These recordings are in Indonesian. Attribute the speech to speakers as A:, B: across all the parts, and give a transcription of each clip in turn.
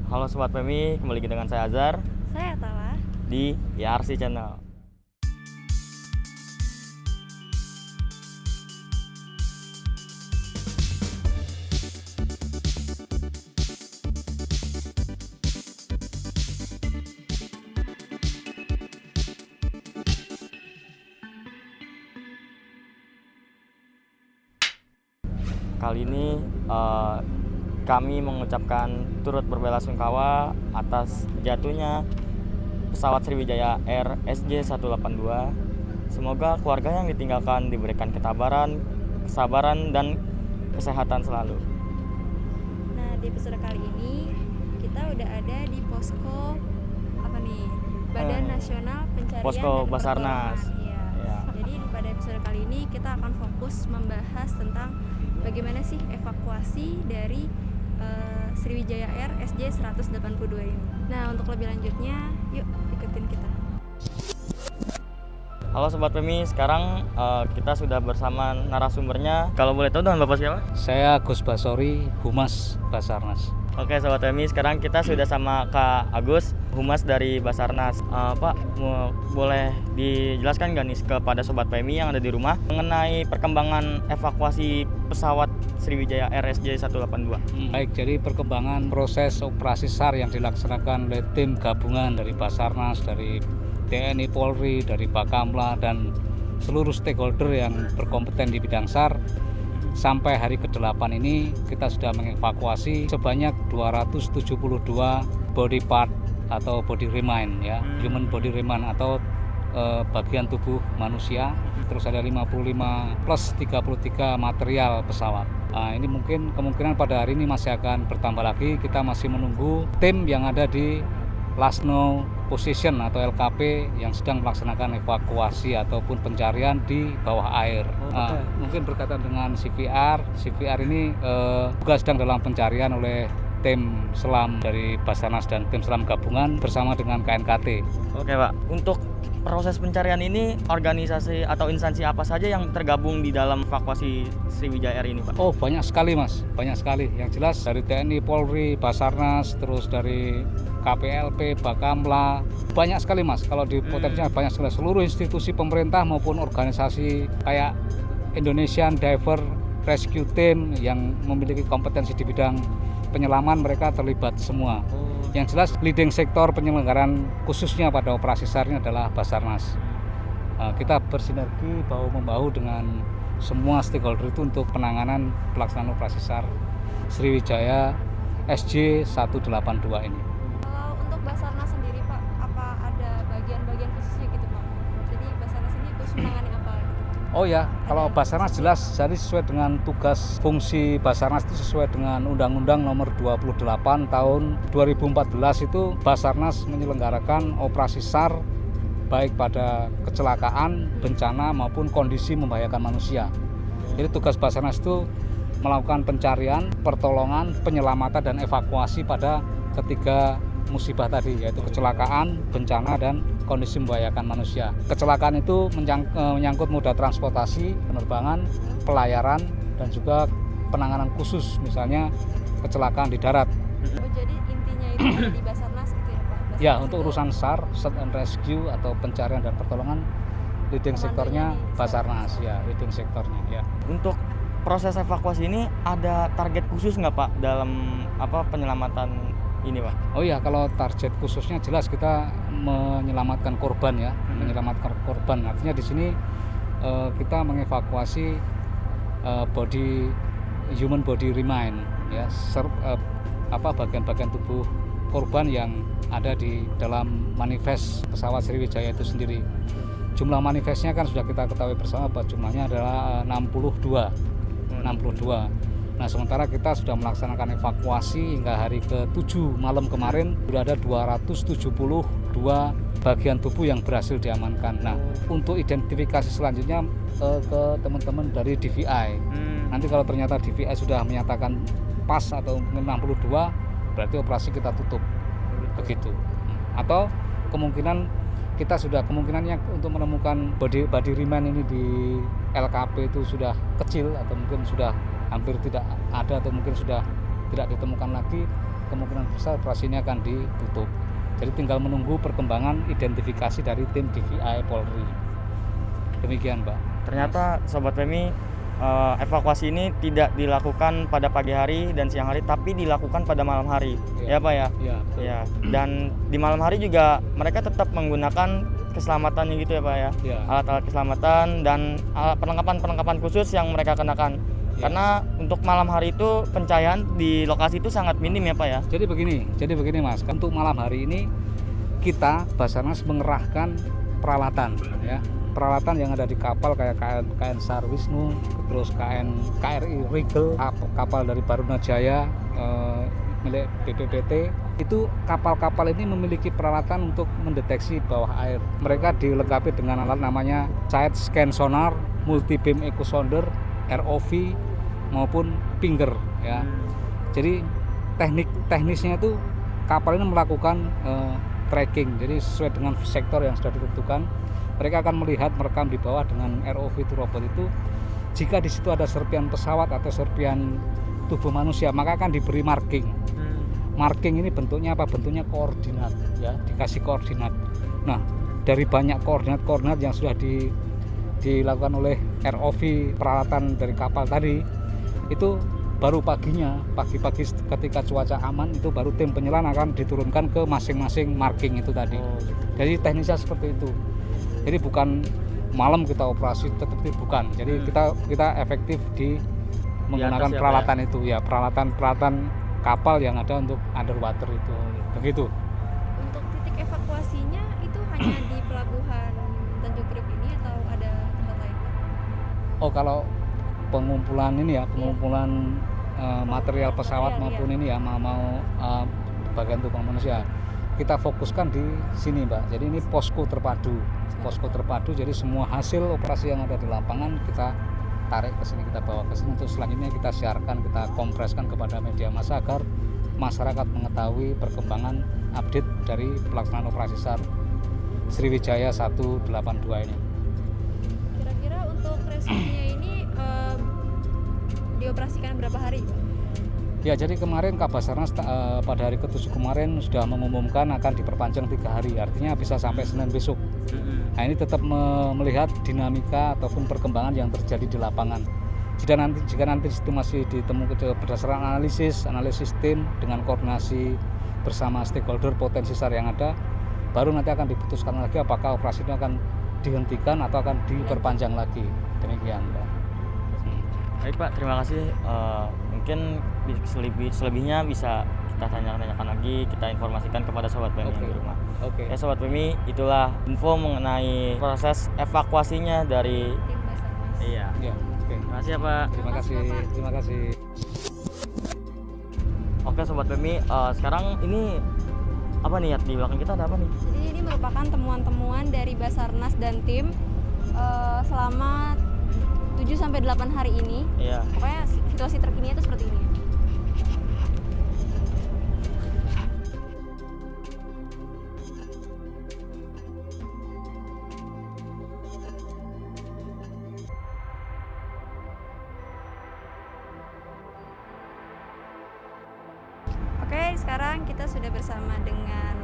A: Halo Sobat Pemi, kembali lagi dengan saya Azhar
B: Saya Tala
A: di YRC Channel. Kali ini kami mengucapkan turut berbelasungkawa atas jatuhnya pesawat Sriwijaya Air SJ182. Semoga keluarga yang ditinggalkan diberikan ketabahan, kesabaran, dan kesehatan selalu.
B: Nah, di episode kali ini kita udah ada di posko apa nih? Badan Nasional Pencarian
A: Posko
B: dan
A: Basarnas.
B: Pertolongan. Iya.
A: Ya.
B: Jadi pada episode kali ini kita akan fokus membahas tentang bagaimana sih evakuasi dari Sriwijaya Air SJ182 ini. Nah, untuk lebih lanjutnya, yuk ikutin kita.
A: Halo Sobat Pemi, sekarang kita sudah bersama narasumbernya. Kalau boleh tahu dengan Bapak siapa?
C: Saya Gus Basori, Humas Basarnas.
A: Oke Sobat Pemi, sekarang kita sudah sama Kak Agus, Humas dari Basarnas. Pak, boleh dijelaskan nggak nih kepada Sobat Pemi yang ada di rumah mengenai perkembangan evakuasi pesawat Sriwijaya Air SJ182?
C: Baik, jadi perkembangan proses operasi SAR yang dilaksanakan oleh tim gabungan dari Basarnas, dari TNI Polri, dari Bakamla, dan seluruh stakeholder yang berkompeten di bidang SAR. Sampai hari ke-8 ini kita sudah mengevakuasi sebanyak 272 body part atau body remain ya, human body remain atau bagian tubuh manusia. Terus ada 55 plus 33 material pesawat. Ini mungkin kemungkinan pada hari ini masih akan bertambah lagi. Kita masih menunggu tim yang ada di last known position atau LKP yang sedang melaksanakan evakuasi ataupun pencarian di bawah air. Mungkin berkaitan dengan CPR ini juga sedang dalam pencarian oleh tim selam dari Basarnas dan tim selam gabungan bersama dengan KNKT.
A: Oke Pak, untuk proses pencarian ini organisasi atau instansi apa saja yang tergabung di dalam evakuasi Sriwijaya Air ini Pak?
C: Oh, banyak sekali Mas, banyak sekali. Yang jelas dari TNI, Polri, Basarnas, terus dari KPLP, Bakamla, banyak sekali Mas. Kalau di potensinya banyak sekali, seluruh institusi pemerintah maupun organisasi kayak Indonesian Diver Rescue Team yang memiliki kompetensi di bidang penyelaman, mereka terlibat semua. Yang jelas leading sektor penyelenggaraan khususnya pada operasi SAR ini adalah Basarnas. Kita bersinergi bahu-membahu dengan semua stakeholder itu untuk penanganan pelaksanaan operasi SAR Sriwijaya SJ182 ini.
B: Kalau untuk Basarnas sendiri Pak, apa ada bagian-bagian khususnya gitu Pak? Jadi Basarnas ini khusus menangani apa gitu?
C: Oh ya, kalau Basarnas jelas jadi sesuai dengan tugas fungsi Basarnas itu sesuai dengan Undang-Undang Nomor 28 Tahun 2014 itu Basarnas menyelenggarakan operasi SAR baik pada kecelakaan, bencana maupun kondisi membahayakan manusia. Jadi tugas Basarnas itu melakukan pencarian, pertolongan, penyelamatan dan evakuasi pada ketiga musibah tadi, yaitu kecelakaan, bencana, dan kondisi membahayakan manusia. Kecelakaan itu menyangkut moda transportasi, penerbangan, pelayaran, dan juga penanganan khusus, misalnya kecelakaan di darat.
B: Oh, jadi intinya itu ada di Basarnas gitu ya Pak? Basarnas
C: Ya, untuk
B: itu
C: urusan SAR, Search and Rescue atau pencarian dan pertolongan, leading sektornya Basarnas, ya, leading sektornya, ya.
A: Untuk proses evakuasi ini ada target khusus nggak Pak dalam penyelamatan ini Pak?
C: Oh iya, kalau target khususnya jelas kita menyelamatkan korban ya, menyelamatkan korban. Artinya di sini kita mengevakuasi human body remain ya, bagian-bagian tubuh korban yang ada di dalam manifest pesawat Sriwijaya itu sendiri. Jumlah manifestnya kan sudah kita ketahui bersama bahwa jumlahnya adalah 62. Nah, sementara kita sudah melaksanakan evakuasi hingga hari ke-7 malam kemarin sudah ada 272 bagian tubuh yang berhasil diamankan. Nah, untuk identifikasi selanjutnya ke teman-teman dari DVI. Nanti kalau ternyata DVI sudah menyatakan pas atau 62, berarti operasi kita tutup. Begitu. Atau kemungkinannya untuk menemukan body remain ini di LKP itu sudah kecil atau mungkin sudah hampir tidak ada atau mungkin sudah tidak ditemukan lagi, kemungkinan besar operasi ini akan ditutup. Jadi tinggal menunggu perkembangan identifikasi dari tim DVI Polri. Demikian, Mbak.
A: Ternyata Sobat PMI, evakuasi ini tidak dilakukan pada pagi hari dan siang hari, tapi dilakukan pada malam hari. Ya Pak ya?
C: Iya, betul.
A: Ya. Dan di malam hari juga mereka tetap menggunakan keselamatannya gitu ya Pak ya?
C: Iya.
A: Alat-alat keselamatan dan perlengkapan-perlengkapan khusus yang mereka kenakan.
C: Ya.
A: Karena untuk malam hari itu pencahayaan di lokasi itu sangat minim ya Pak ya?
C: Jadi begini Mas, untuk malam hari ini kita Basarnas mengerahkan peralatan ya. Peralatan yang ada di kapal kayak KN Sarwisnu, terus KRI Rigel, kapal dari Barunajaya milik BPPT. Itu kapal-kapal ini memiliki peralatan untuk mendeteksi bawah air. Mereka dilengkapi dengan alat namanya side scan sonar, multi beam echo sounder, ROV maupun pinger ya. Jadi teknisnya itu kapal ini melakukan tracking. Jadi sesuai dengan sektor yang sudah ditentukan, mereka akan merekam di bawah dengan ROV itu robot itu. Jika di situ ada serpian pesawat atau serpian tubuh manusia, maka akan diberi marking. Marking ini bentuknya apa? Bentuknya koordinat ya, dikasih koordinat. Nah, dari banyak koordinat yang sudah dilakukan oleh ROV peralatan dari kapal tadi, itu baru pagi-pagi ketika cuaca aman, itu baru tim penyelam akan diturunkan ke masing-masing marking itu tadi. Jadi teknisnya seperti itu. Jadi bukan malam kita operasi tetap bukan. Jadi kita efektif di menggunakan peralatan itu ya, peralatan kapal yang ada untuk underwater itu. Begitu.
B: Untuk titik evakuasinya itu hanya di pelabuhan Tanjung Priok ini atau ada tempat lain?
C: Oh, kalau pengumpulan ini ya, pengumpulan material pesawat maupun ini ya mau bagian tubuh manusia, kita fokuskan di sini Mbak. Jadi ini posko terpadu. Jadi semua hasil operasi yang ada di lapangan kita tarik ke sini, kita bawa ke sini, untuk selanjutnya kita siarkan, kita kompreskan kepada media massa agar masyarakat mengetahui perkembangan update dari pelaksanaan operasi SAR Sriwijaya 182 ini.
B: Kira-kira untuk rescuenya ini dioperasikan berapa hari, Pak?
C: Ya, jadi kemarin Kabasarnas pada hari ke-7 kemarin sudah mengumumkan akan diperpanjang 3 hari, artinya bisa sampai Senin besok. Nah, ini tetap melihat dinamika ataupun perkembangan yang terjadi di lapangan. Jika nanti itu masih ditemukan berdasarkan analisis tim dengan koordinasi bersama stakeholder potensi SAR yang ada, baru nanti akan diputuskan lagi apakah operasi itu akan dihentikan atau akan diperpanjang lagi. Demikian, Pak.
A: Baik Pak, terima kasih. Mungkin selebihnya bisa kita tanyakan lagi, kita informasikan kepada Sobat PMI yang di rumah.
C: Oke.
A: Ya Sobat PMI, itulah info mengenai proses evakuasinya dari
B: Tim Basarnas.
A: Iya.
C: Ya, oke.
A: Terima kasih ya Pak.
C: Terima kasih.
A: Oke Sobat PMI, sekarang ini apa nih ya, di belakang kita ada apa nih?
B: Jadi ini merupakan temuan-temuan dari Basarnas dan tim selama 7-8 hari ini.
A: Iya.
B: Pokoknya situasi terkini itu seperti ini. Oke, sekarang kita sudah bersama dengan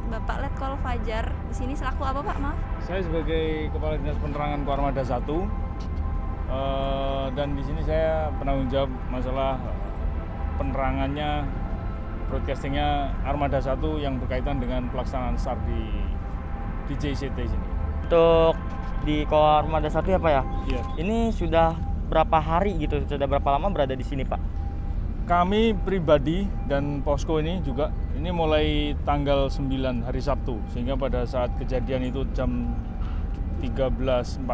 B: Bapak Letkol Fajar. Di sini selaku apa, Pak? Maaf.
D: Saya sebagai Kepala Dinas Penerangan Koarmada 1, dan di sini saya penanggung jawab masalah penerangannya, broadcastingnya Armada 1 yang berkaitan dengan pelaksanaan SAR di JCT sini.
A: Untuk di Koarmada 1 ya Pak ya?
D: Iya.
A: Ini sudah berapa hari gitu, sudah berapa lama berada di sini Pak?
D: Kami pribadi dan posko ini juga ini mulai tanggal 9 hari Sabtu, sehingga pada saat kejadian itu jam 13.40.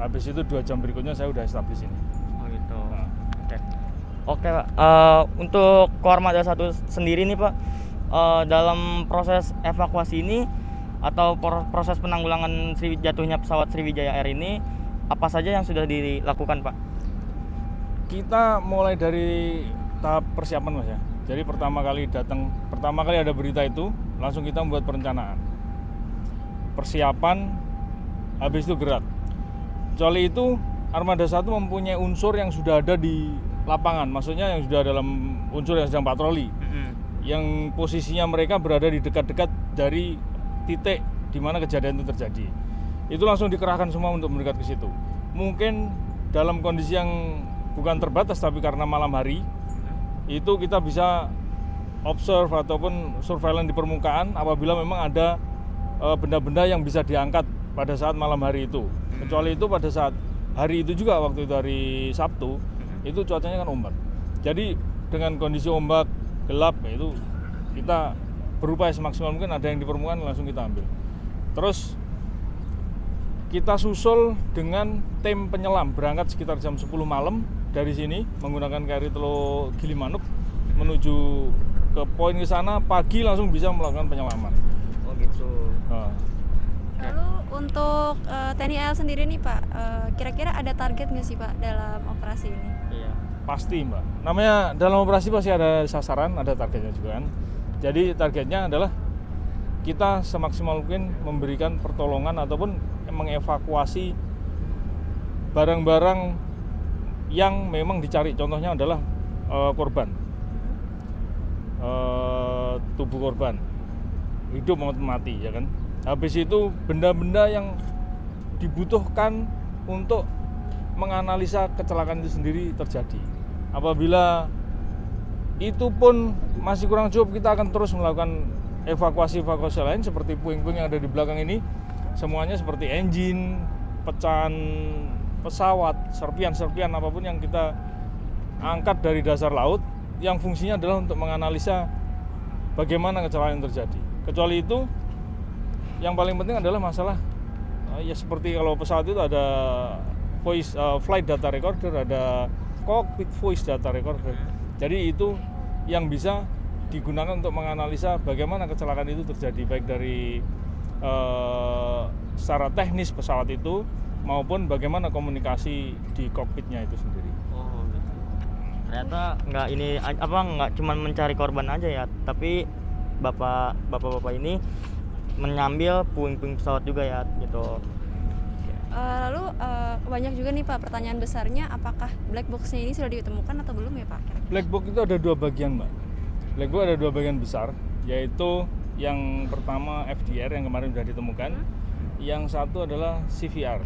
D: Habis itu 2 jam berikutnya saya udah establish ini.
A: Oh gitu.
D: Nah.
A: Oke Pak. Untuk Koarmada 1 sendiri nih Pak, dalam proses evakuasi ini atau proses penanggulangan jatuhnya pesawat Sriwijaya Air ini, apa saja yang sudah dilakukan Pak?
D: Kita mulai dari tahap persiapan Mas ya. Jadi pertama kali ada berita itu, langsung kita membuat perencanaan. Persiapan, habis itu gerak. Kecuali itu Armada 1 mempunyai unsur yang sudah ada di lapangan, maksudnya yang sudah dalam unsur yang sedang patroli, yang posisinya mereka berada di dekat-dekat dari titik di mana kejadian itu terjadi. Itu langsung dikerahkan semua untuk mendekat ke situ. Mungkin dalam kondisi yang bukan terbatas tapi karena malam hari, itu kita bisa observe ataupun surveillance di permukaan apabila memang ada benda-benda yang bisa diangkat pada saat malam hari itu. Kecuali itu pada saat hari itu juga, waktu itu hari Sabtu, itu cuacanya kan ombak. Jadi dengan kondisi ombak gelap, itu kita berupaya semaksimal mungkin, ada yang di permukaan langsung kita ambil. Terus kita susul dengan tim penyelam, berangkat sekitar jam 10 malam dari sini menggunakan KRI Teluk Gilimanuk menuju ke poin ke sana, pagi langsung bisa melakukan penyelaman.
A: Oh gitu.
B: Lalu untuk TNI AL sendiri nih Pak, kira-kira ada target nggak sih Pak dalam operasi ini?
A: Iya.
D: Pasti Mbak, namanya dalam operasi pasti ada sasaran, ada targetnya juga kan. Jadi targetnya adalah kita semaksimal mungkin memberikan pertolongan ataupun mengevakuasi barang-barang yang memang dicari. Contohnya adalah korban, tubuh korban, hidup maupun mati, ya kan. Habis itu benda-benda yang dibutuhkan untuk menganalisa kecelakaan itu sendiri terjadi. Apabila itu pun masih kurang cukup, kita akan terus melakukan evakuasi lain seperti puing-puing yang ada di belakang ini. Semuanya seperti engine, pecahan pesawat, serpian-serpian apapun yang kita angkat dari dasar laut, yang fungsinya adalah untuk menganalisa bagaimana kecelakaan yang terjadi. Kecuali itu, yang paling penting adalah masalah ya seperti kalau pesawat itu ada voice flight data recorder, ada cockpit voice data recorder. Jadi itu yang bisa digunakan untuk menganalisa bagaimana kecelakaan itu terjadi, baik dari secara teknis pesawat itu maupun bagaimana komunikasi di kokpitnya itu sendiri.
A: Oh gitu. Ternyata nggak cuma mencari korban aja ya, tapi bapak-bapak ini mengambil puing-puing pesawat juga ya gitu.
B: Lalu banyak juga nih Pak pertanyaan besarnya, apakah black box-nya ini sudah ditemukan atau belum ya Pak?
D: Black box itu ada dua bagian Mbak. Black box ada dua bagian besar, yaitu yang pertama FDR yang kemarin sudah ditemukan, yang satu adalah CVR,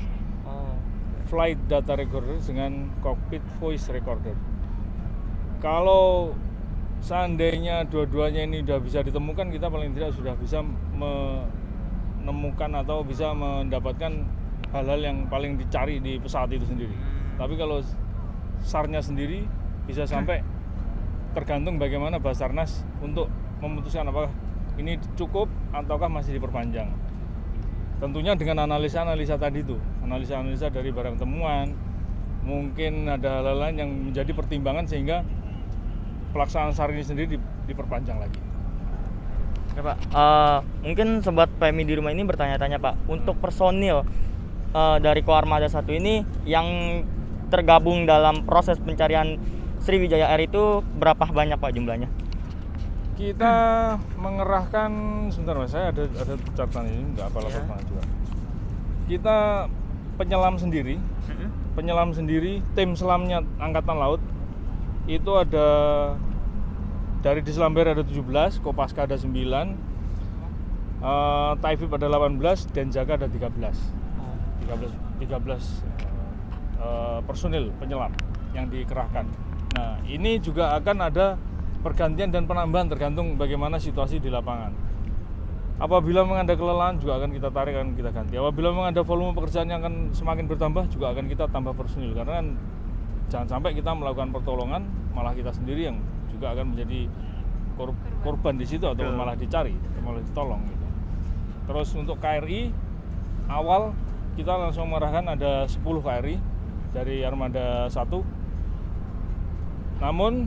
D: Flight Data Recorder dengan Cockpit Voice Recorder. Kalau seandainya dua-duanya ini sudah bisa ditemukan, kita paling tidak sudah bisa menemukan atau bisa mendapatkan hal-hal yang paling dicari di pesawat itu sendiri. Tapi kalau SAR-nya sendiri bisa sampai tergantung bagaimana Basarnas untuk memutuskan apakah ini cukup ataukah masih diperpanjang. Tentunya dengan analisa-analisa tadi itu, analisa-analisa dari barang temuan, mungkin ada hal-hal lain yang menjadi pertimbangan sehingga pelaksanaan SAR ini sendiri diperpanjang lagi.
A: Ya Pak, mungkin sobat PMI di rumah ini bertanya-tanya Pak, untuk personil dari Koarmada 1 ini yang tergabung dalam proses pencarian Sriwijaya Air itu berapa banyak Pak jumlahnya?
D: Kita mengerahkan, sebentar Mas, saya ada catatan ini, nggak apa-apa juga. Kita penyelam sendiri, tim selamnya Angkatan Laut itu ada dari di Selam Air ada 17, Kopaska ada 9, Taifib ada 18, Denjaka ada 13 personil penyelam yang dikerahkan. Nah, ini juga akan ada pergantian dan penambahan tergantung bagaimana situasi di lapangan. Apabila memang ada kelelahan juga akan kita tarik, akan kita ganti. Apabila memang ada volume pekerjaan yang akan semakin bertambah juga akan kita tambah personil, karena kan jangan sampai kita melakukan pertolongan malah kita sendiri yang juga akan menjadi korban di situ atau malah dicari, malah ditolong gitu. Terus untuk KRI awal kita langsung mengerahkan ada 10 KRI dari Armada 1. Namun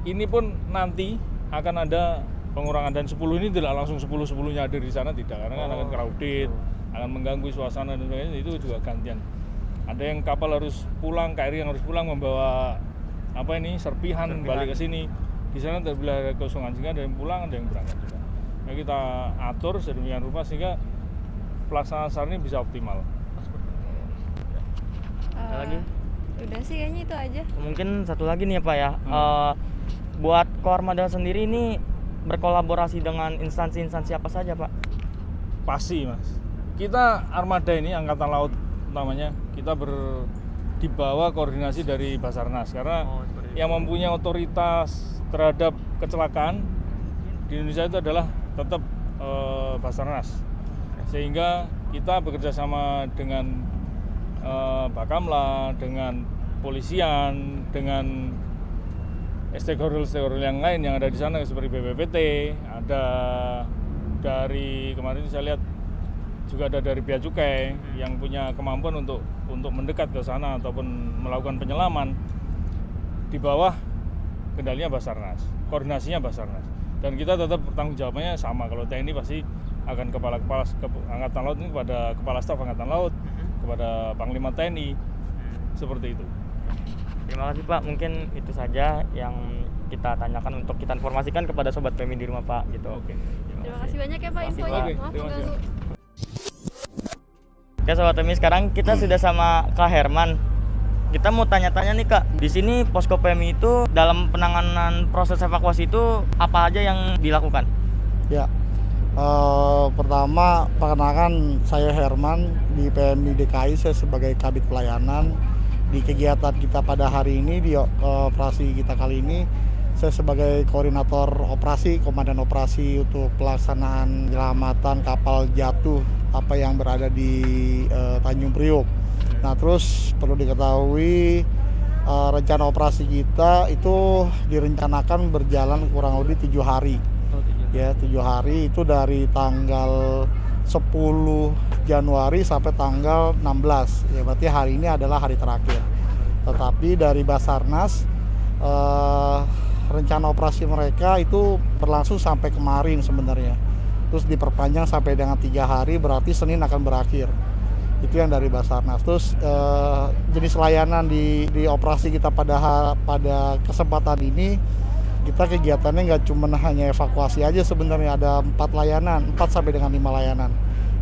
D: ini pun nanti akan ada pengurangan, dan 10 ini tidak langsung 10-10-nya hadir di sana, tidak, karena kan akan crowded, akan mengganggu suasana dan sebagainya, itu juga gantian. Ada yang kapal harus pulang, KRI yang harus pulang membawa serpihan balik ke sini. Di sana terbelah ada kosongan sehingga ada yang pulang, ada yang berangkat juga. Nah, kita atur sedemikian rupa sehingga pelaksanaan SAR ini bisa optimal.
A: Ada lagi?
B: Udah sih kayaknya itu aja.
A: Mungkin satu lagi nih ya Pak ya, buat Koarmada sendiri ini berkolaborasi dengan instansi-instansi apa saja Pak?
D: Pasti Mas, kita armada ini Angkatan Laut namanya, kita di bawah koordinasi dari Basarnas karena yang mempunyai otoritas terhadap kecelakaan di Indonesia itu adalah tetap Basarnas, sehingga kita bekerja sama dengan Bakamla, dengan polisian, dengan stakeholder yang lain yang ada di sana seperti BPPT, ada dari kemarin saya lihat juga ada dari Bea Cukai yang punya kemampuan untuk mendekat ke sana ataupun melakukan penyelaman di bawah kendalinya Basarnas, koordinasinya Basarnas. Dan kita tetap bertanggung jawabnya sama. Kalau TNI pasti akan kepala Angkatan Laut ini kepada Kepala Staf Angkatan Laut, kepada Panglima TNI, seperti itu.
A: Terima kasih Pak, mungkin itu saja yang kita tanyakan untuk kita informasikan kepada Sobat PMI di rumah Pak gitu.
D: Oke.
B: Terima kasih banyak ya Pak
A: Terima kasih,
B: infonya.
A: Pak.
B: Maaf
D: Terima kasih.
B: mengganggu.
A: Oke Sobat PMI, sekarang kita sudah sama Kak Herman. Kita mau tanya-tanya nih Kak, di sini posko PMI itu dalam penanganan proses evakuasi itu apa aja yang dilakukan?
E: Ya, pertama perkenalkan saya Herman di PMI DKI, saya sebagai Kabid Pelayanan. Di kegiatan kita pada hari ini, di operasi kita kali ini, saya sebagai koordinator operasi, komandan operasi untuk pelaksanaan penyelamatan kapal jatuh apa yang berada di Tanjung Priok. Nah, terus perlu diketahui rencana operasi kita itu direncanakan berjalan kurang lebih 7 hari. Ya, 7 hari itu dari tanggal 10 Januari sampai tanggal 16. Ya, berarti hari ini adalah hari terakhir. Tetapi dari Basarnas rencana operasi mereka itu berlangsung sampai kemarin sebenarnya. Terus diperpanjang sampai dengan 3 hari, berarti Senin akan berakhir. Itu yang dari Basarnas. Terus jenis layanan di operasi kita pada kesempatan ini, kita kegiatannya nggak cuma hanya evakuasi aja sebenarnya, ada 4 layanan, 4 sampai dengan 5 layanan.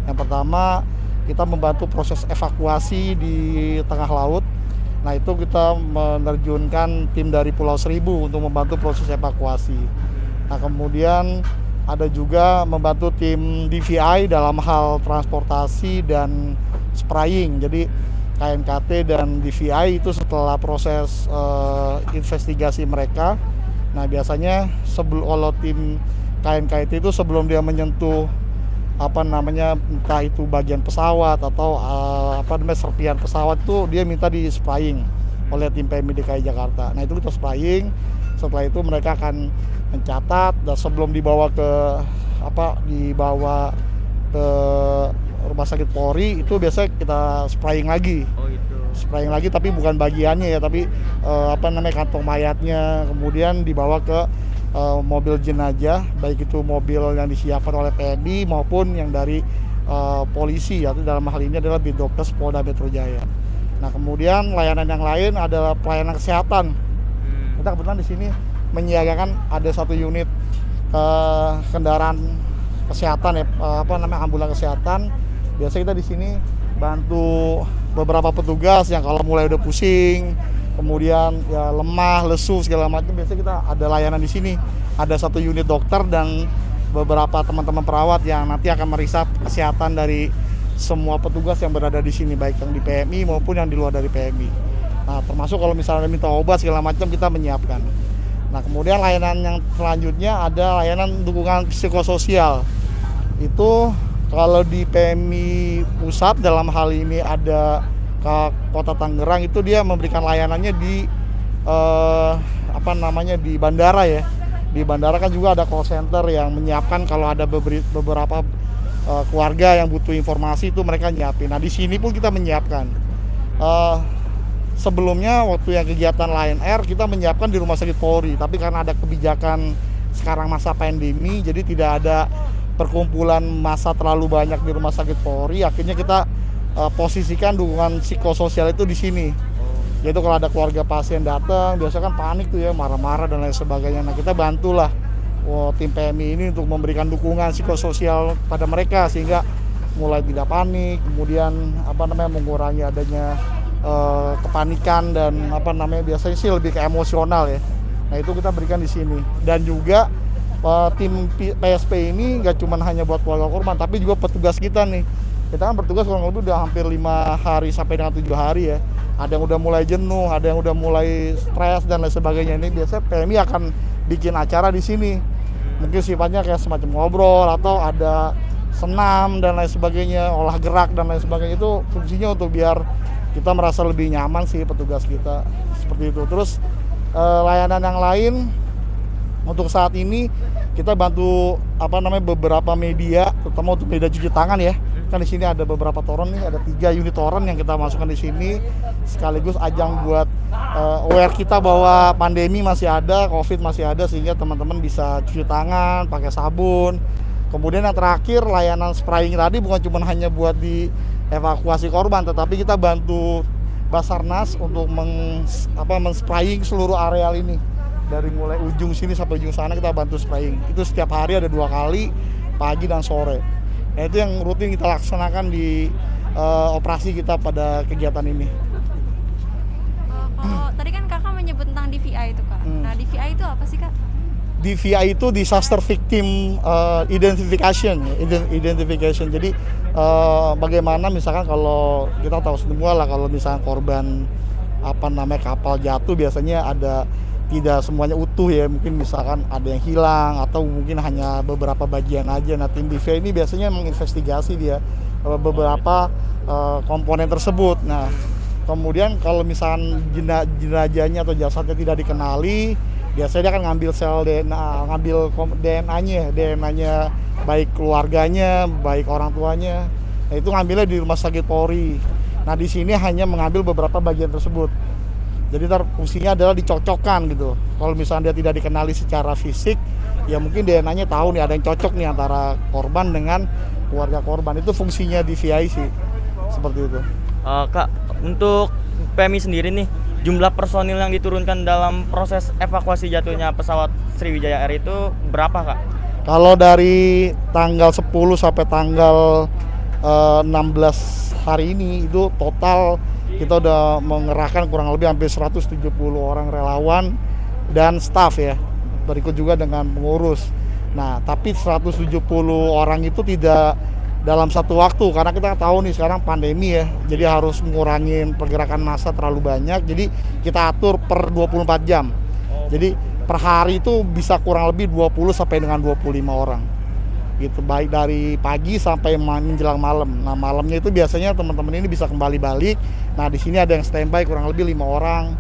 E: Yang pertama, kita membantu proses evakuasi di tengah laut. Nah, itu kita menerjunkan tim dari Pulau Seribu untuk membantu proses evakuasi. Nah, kemudian ada juga membantu tim DVI dalam hal transportasi dan spraying. Jadi KNKT dan DVI itu setelah proses investigasi mereka. Nah, biasanya kalau tim KNKT itu sebelum dia menyentuh entah itu bagian pesawat atau serpihan pesawat, itu dia minta di spraying oleh tim PMI DKI Jakarta. Nah, itu kita spraying. Setelah itu mereka akan mencatat, dan sebelum dibawa ke rumah sakit Polri itu biasa kita spraying lagi.
A: Oh itu.
E: Spraying lagi, tapi bukan bagiannya ya, tapi kantong mayatnya, kemudian dibawa ke mobil jenazah, baik itu mobil yang disiapkan oleh PMI maupun yang dari polisi, atau dalam hal ini adalah Bidokes Polda Metro Jaya. Nah, kemudian layanan yang lain adalah pelayanan kesehatan. Kita kebetulan di sini menyiagakan ada 1 unit kendaraan kesehatan ya, ambulan kesehatan. Biasa kita di sini bantu beberapa petugas yang kalau mulai udah pusing, kemudian ya lemah, lesu segala macam, biasanya kita ada layanan di sini. Ada 1 unit dokter dan beberapa teman-teman perawat yang nanti akan meriksa kesehatan dari semua petugas yang berada di sini, baik yang di PMI maupun yang di luar dari PMI. Nah, termasuk kalau misalnya minta obat segala macam, kita menyiapkan. Nah, kemudian layanan yang selanjutnya ada layanan dukungan psikososial. Itu kalau di PMI pusat, dalam hal ini ada ke Kota Tangerang, itu dia memberikan layanannya di di bandara ya. Di bandara kan juga ada call center yang menyiapkan kalau ada beberapa keluarga yang butuh informasi, itu mereka nyiapin. Nah, di sini pun kita menyiapkan. Sebelumnya waktu yang kegiatan Lion Air kita menyiapkan di Rumah Sakit Polri, tapi karena ada kebijakan sekarang masa pandemi, jadi tidak ada perkumpulan massa terlalu banyak di Rumah Sakit Polri. Akhirnya kita posisikan dukungan psikososial itu di sini. Yaitu kalau ada keluarga pasien datang, biasa kan panik tuh ya, marah-marah dan lain sebagainya. Nah, kita bantulah tim PMI ini untuk memberikan dukungan psikososial pada mereka sehingga mulai tidak panik, kemudian mengurangi adanya kepanikan dan biasanya sih lebih ke emosional ya. Nah itu kita berikan di sini. Dan juga tim PSP ini nggak cuma hanya buat keluarga korban, tapi juga petugas kita nih. Kita kan bertugas kurang lebih udah hampir 5 hari sampai dengan 7 hari ya. Ada yang udah mulai jenuh, ada yang udah mulai stres dan lain sebagainya. Ini biasanya PMI akan bikin acara di sini. Mungkin sifatnya kayak semacam ngobrol atau ada senam dan lain sebagainya, olah gerak dan lain sebagainya. Itu fungsinya untuk biar kita merasa lebih nyaman sih petugas kita, seperti itu. Terus layanan yang lain untuk saat ini kita bantu beberapa media, terutama untuk media cuci tangan ya. Kan di sini ada beberapa toren nih, ada 3 unit toren yang kita masukkan di sini, sekaligus ajang buat aware kita bahwa pandemi masih ada, COVID masih ada, sehingga teman-teman bisa cuci tangan pakai sabun. Kemudian yang terakhir, layanan spraying tadi bukan cuma hanya buat di evakuasi korban, tetapi kita bantu Basarnas untuk men-spraying seluruh areal ini. Dari mulai ujung sini sampai ujung sana kita bantu spraying. Itu setiap hari ada 2 kali, pagi dan sore. Nah itu yang rutin kita laksanakan di operasi kita pada kegiatan ini.
B: Kalau tadi kan kakak menyebut tentang DVI itu kak. Nah DVI itu apa sih kak?
E: DVI itu Disaster Victim Identification. Jadi bagaimana misalkan kalau kita tahu semua lah, kalau misalkan korban kapal jatuh biasanya ada, tidak semuanya utuh ya, mungkin misalkan ada yang hilang atau mungkin hanya beberapa bagian aja. Nah tim DVI ini biasanya menginvestigasi dia beberapa komponen tersebut. Nah kemudian kalau misalkan jenazahnya atau jasadnya tidak dikenali, biasanya dia akan ngambil sel DNA, ngambil DNA-nya baik keluarganya, baik orang tuanya. Nah itu ngambilnya di rumah sakit Polri. Nah di sini hanya mengambil beberapa bagian tersebut. Jadi fungsinya adalah dicocokkan gitu. Kalau misalnya dia tidak dikenali secara fisik, ya mungkin DNA-nya tahu nih ada yang cocok nih antara korban dengan keluarga korban. Itu fungsinya DVI sih, seperti itu.
A: Kak, untuk PMI sendiri nih, jumlah personil yang diturunkan dalam proses evakuasi jatuhnya pesawat Sriwijaya Air itu berapa kak?
E: Kalau dari tanggal 10 sampai tanggal 16 hari ini itu total kita udah mengerahkan kurang lebih hampir 170 orang relawan dan staf ya, berikut juga dengan pengurus. Nah tapi 170 orang itu tidak dalam satu waktu, karena kita tahu nih sekarang pandemi ya, jadi harus ngurangin pergerakan massa terlalu banyak, jadi kita atur per 24 jam. Jadi per hari itu bisa kurang lebih 20 sampai dengan 25 orang gitu, baik dari pagi sampai menjelang malam. Nah malamnya itu biasanya teman-teman ini bisa kembali balik. Nah di sini ada yang standby kurang lebih 5 orang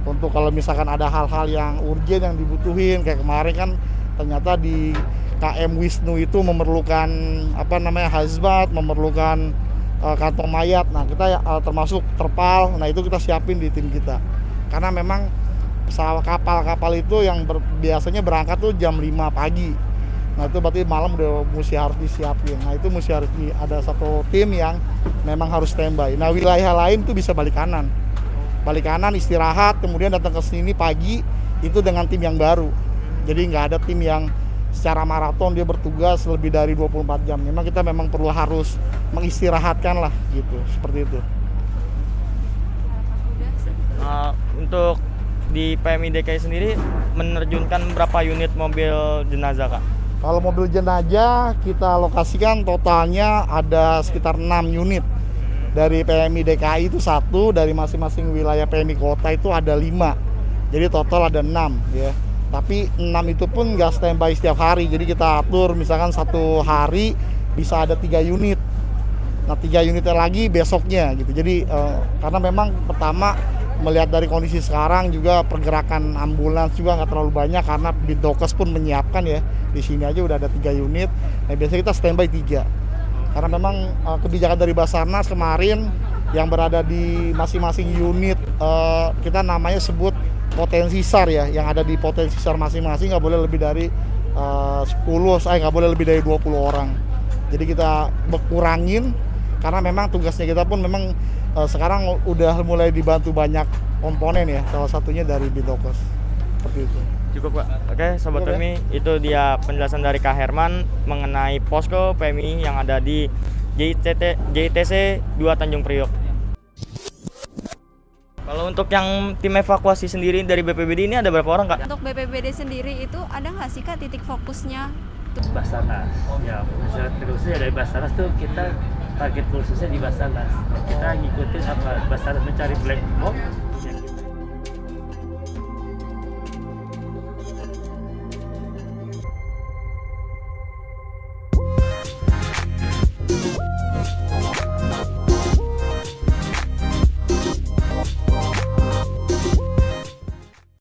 E: untuk kalau misalkan ada hal-hal yang urgent yang dibutuhin, kayak kemarin kan ternyata di KM Wisnu itu memerlukan hazmat, memerlukan kantong mayat. Nah kita termasuk terpal, nah itu kita siapin di tim kita, karena memang pesawat kapal itu yang biasanya berangkat tuh jam 5 pagi. Nah itu berarti malam udah mesti harus disiapin. Nah itu mesti harus ada satu tim yang memang harus standby. Nah wilayah lain tuh bisa balik kanan istirahat, kemudian datang ke sini pagi itu dengan tim yang baru. Jadi nggak ada tim yang secara maraton dia bertugas lebih dari 24 jam. Memang kita perlu harus mengistirahatkan lah gitu, seperti itu.
A: Untuk di PMI DKI sendiri menerjunkan berapa unit mobil jenazah kak?
E: Kalau mobil jenazah kita alokasikan totalnya ada sekitar 6 unit. Dari PMI DKI itu 1, dari masing-masing wilayah PMI kota itu ada 5. Jadi total ada 6 ya. Tapi 6 itu pun nggak standby setiap hari. Jadi kita atur misalkan satu hari bisa ada 3 unit. Nah 3 unitnya lagi besoknya gitu. Jadi karena memang pertama melihat dari kondisi sekarang juga pergerakan ambulans juga nggak terlalu banyak, karena Bidokes pun menyiapkan ya, di sini aja udah ada 3 unit. Nah biasanya kita standby 3, karena memang kebijakan dari Basarnas kemarin yang berada di masing-masing unit, kita namanya sebut potensi SAR ya, yang ada di potensi SAR masing-masing nggak boleh lebih dari 10, nggak boleh lebih dari 20 orang. Jadi kita berkurangin, karena memang tugasnya kita pun memang sekarang udah mulai dibantu banyak komponen ya, salah satunya dari Bidokes, seperti itu.
A: Cukup Pak. Oke, Sobat PMI, itu dia penjelasan dari Kak Herman mengenai posko PMI yang ada di JITC 2 Tanjung Priok. Untuk yang tim evakuasi sendiri dari BPBD ini ada berapa orang, Kak?
B: Untuk BPBD sendiri itu ada nggak sih Kak titik fokusnya?
F: Basarnas. Ya, misalnya khususnya dari Basarnas tuh kita target khususnya di Basarnas. Kita ngikutin apa Basarnas mencari black box.